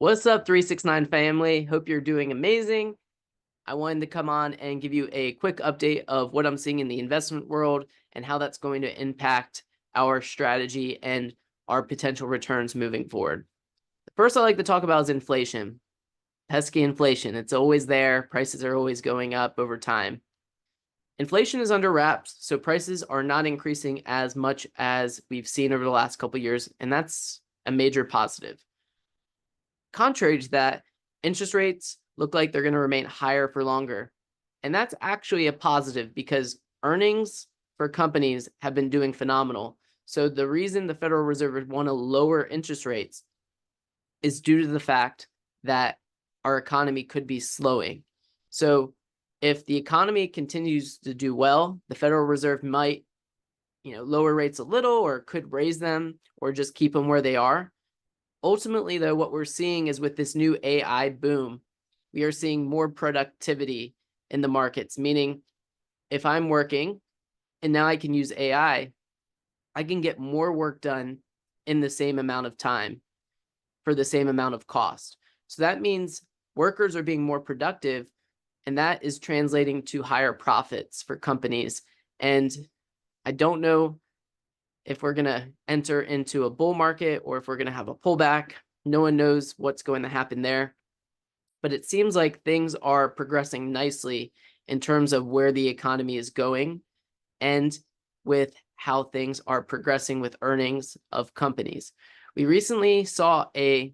What's up, 369 family? Hope you're doing amazing. I wanted to come on and give you a quick update of what I'm seeing in the investment world and how that's going to impact our strategy and our potential returns moving forward. The first I like to talk about is inflation. Pesky inflation. It's always there. Prices are always going up over time. Inflation is under wraps, so prices are not increasing as much as we've seen over the last couple of years, and that's a major positive. Contrary to that, interest rates look like they're going to remain higher for longer. And that's actually a positive because earnings for companies have been doing phenomenal. So the reason the Federal Reserve would want to lower interest rates is due to the fact that our economy could be slowing. So if the economy continues to do well, the Federal Reserve might, lower rates a little or could raise them or just keep them where they are. Ultimately, though, what we're seeing is with this new AI boom, we are seeing more productivity in the markets, meaning if I'm working and now I can use AI, I can get more work done in the same amount of time for the same amount of cost. So that means workers are being more productive, and that is translating to higher profits for companies. And I don't know if we're going to enter into a bull market or if we're going to have a pullback. No one knows what's going to happen there. But it seems like things are progressing nicely in terms of where the economy is going and with how things are progressing with earnings of companies. We recently saw a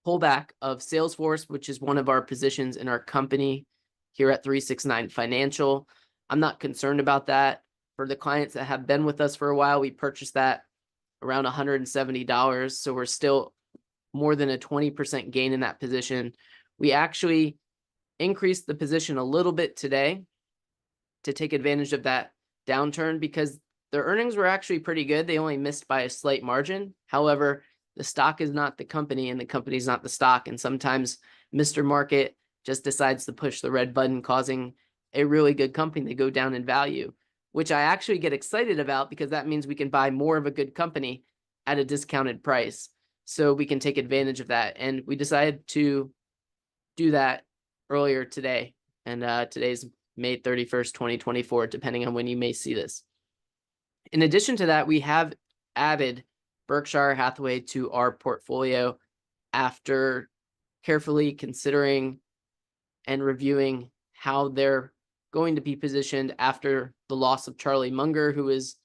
pullback of Salesforce, which is one of our positions in our company here at 369 Financial. I'm not concerned about that. For the clients that have been with us for a while, we purchased that around $170. So we're still more than a 20% gain in that position. We actually increased the position a little bit today to take advantage of that downturn because their earnings were actually pretty good. They only missed by a slight margin. However, the stock is not the company and the company is not the stock. And sometimes Mr. Market just decides to push the red button, causing a really good company to go down in value, which I actually get excited about because that means we can buy more of a good company at a discounted price. So we can take advantage of that. And we decided to do that earlier today. And today's May 31st, 2024, depending on when you may see this. In addition to that, we have added Berkshire Hathaway to our portfolio after carefully considering and reviewing how they're going to be positioned after the loss of Charlie Munger, who is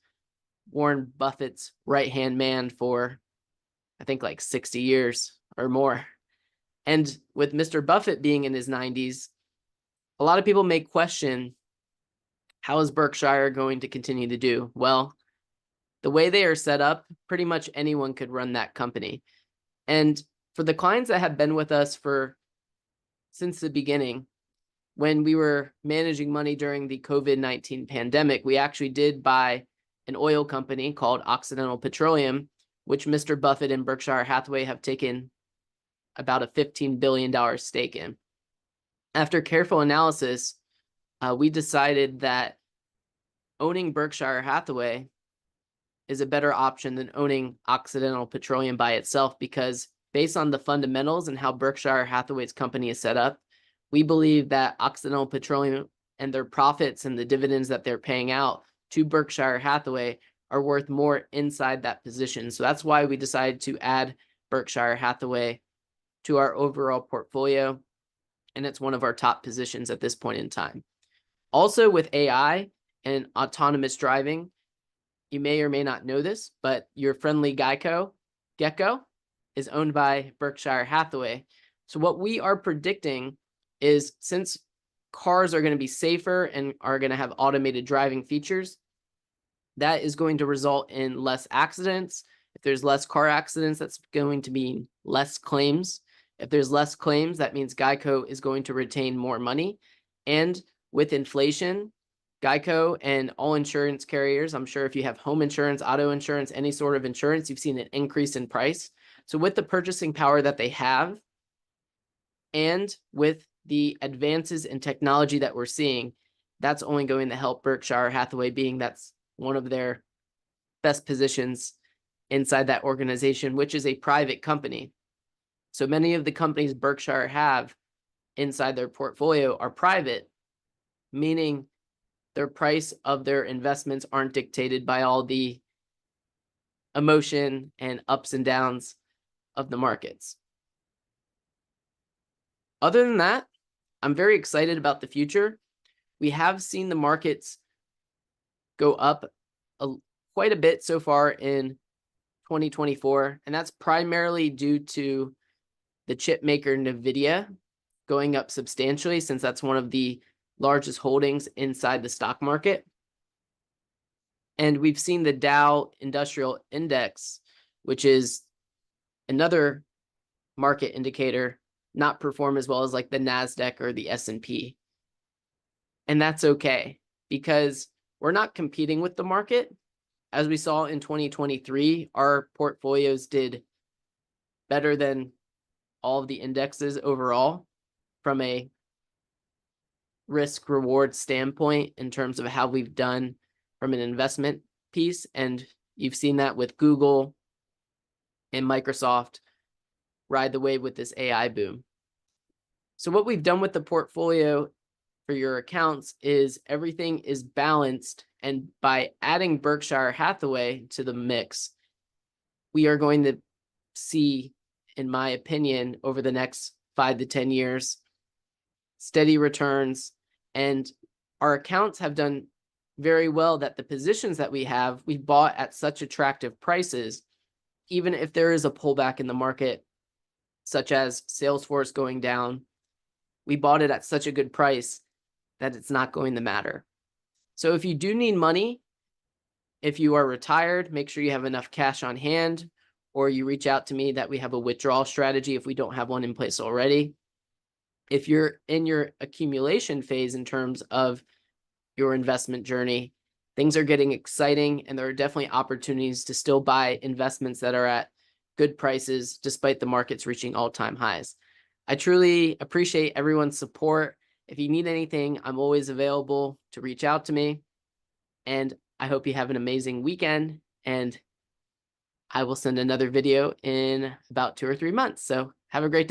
Warren Buffett's right-hand man for, I think, like 60 years or more. And with Mr. Buffett being in his 90s, a lot of people may question, how is Berkshire going to continue to do? Well, the way they are set up, pretty much anyone could run that company. And for the clients that have been with us since the beginning, when we were managing money during the COVID-19 pandemic, we actually did buy an oil company called Occidental Petroleum, which Mr. Buffett and Berkshire Hathaway have taken about a $15 billion stake in. After careful analysis, we decided that owning Berkshire Hathaway is a better option than owning Occidental Petroleum by itself because based on the fundamentals and how Berkshire Hathaway's company is set up, we believe that Occidental Petroleum and their profits and the dividends that they're paying out to Berkshire Hathaway are worth more inside that position. So that's why we decided to add Berkshire Hathaway to our overall portfolio, and it's one of our top positions at this point in time. Also with AI and autonomous driving, you may or may not know this, but your friendly Gecko is owned by Berkshire Hathaway. So what we are predicting is since cars are going to be safer and are going to have automated driving features, that is going to result in less accidents. If there's less car accidents, that's going to mean less claims. If there's less claims, that means Geico is going to retain more money. And with inflation, Geico and all insurance carriers, I'm sure if you have home insurance, auto insurance, any sort of insurance, you've seen an increase in price. So with the purchasing power that they have, and with the advances in technology that we're seeing, that's only going to help Berkshire Hathaway, being that's one of their best positions inside that organization, which is a private company. So many of the companies Berkshire have inside their portfolio are private, meaning their price of their investments aren't dictated by all the emotion and ups and downs of the markets. Other than that, I'm very excited about the future. We have seen the markets go up quite a bit so far in 2024, and that's primarily due to the chip maker NVIDIA going up substantially, since that's one of the largest holdings inside the stock market. And we've seen the Dow Industrial Index, which is another market indicator, not perform as well as like the NASDAQ or the S&P. And that's okay, because we're not competing with the market. As we saw in 2023, our portfolios did better than all of the indexes overall from a risk reward standpoint in terms of how we've done from an investment piece. And you've seen that with Google and Microsoft ride the wave with this AI boom. So what we've done with the portfolio for your accounts is everything is balanced. And by adding Berkshire Hathaway to the mix, we are going to see, in my opinion, over the next 5 to 10 years, steady returns. And our accounts have done very well that the positions that we bought at such attractive prices, even if there is a pullback in the market, such as Salesforce going down, we bought it at such a good price that it's not going to matter. So if you do need money, if you are retired, make sure you have enough cash on hand, or you reach out to me that we have a withdrawal strategy if we don't have one in place already. If you're in your accumulation phase in terms of your investment journey, things are getting exciting, and there are definitely opportunities to still buy investments that are at good prices despite the markets reaching all-time highs. I truly appreciate everyone's support. If you need anything, I'm always available to reach out to me. And I hope you have an amazing weekend, and I will send another video in about 2 or 3 months. So have a great day.